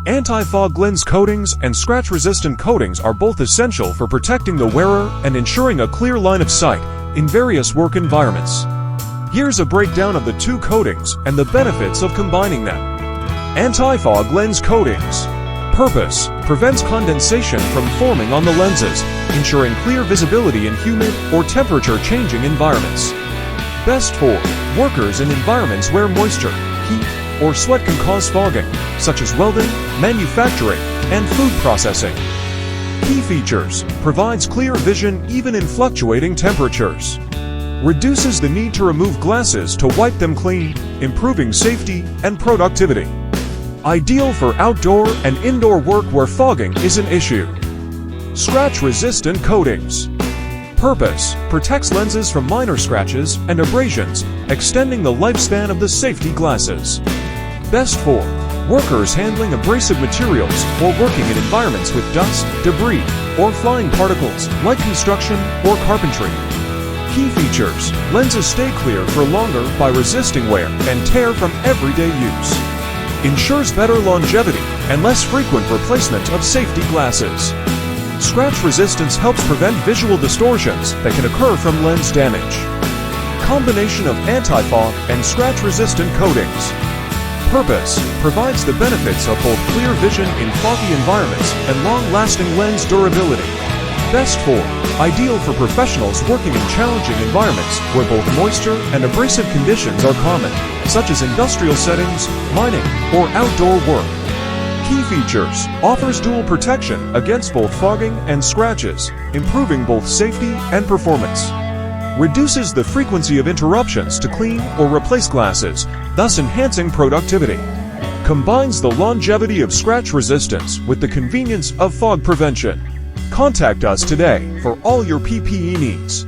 Anti-fog lens coatings and scratch-resistant coatings are both essential for protecting the wearer and ensuring a clear line of sight in various work environments. Here's a breakdown of the two coatings and the benefits of combining them. Anti-fog lens coatings. Purpose: prevents condensation from forming on the lenses, ensuring clear visibility in humid or temperature-changing environments. Best for workers in environments where moisture, heat, or sweat can cause fogging, such as welding, manufacturing, and food processing. Key features: provides clear vision even in fluctuating temperatures. Reduces the need to remove glasses to wipe them clean, improving safety and productivity. Ideal for outdoor and indoor work where fogging is an issue. Scratch-resistant coatings. Purpose: protects lenses from minor scratches and abrasions, extending the lifespan of the safety glasses. Best for workers handling abrasive materials or working in environments with dust, debris, or flying particles like construction or carpentry. Key features: lenses stay clear for longer by resisting wear and tear from everyday use. Ensures better longevity and less frequent replacement of safety glasses. Scratch resistance helps prevent visual distortions that can occur from lens damage. Combination of anti-fog and scratch-resistant coatings. Purpose: provides the benefits of both clear vision in foggy environments and long-lasting lens durability. Best for ideal for professionals working in challenging environments where both moisture and abrasive conditions are common, such as industrial settings, mining, or outdoor work. Key features: offers dual protection against both fogging and scratches, improving both safety and performance. Reduces the frequency of interruptions to clean or replace glasses, thus enhancing productivity. Combines the longevity of scratch resistance with the convenience of fog prevention. Contact us today for all your PPE needs.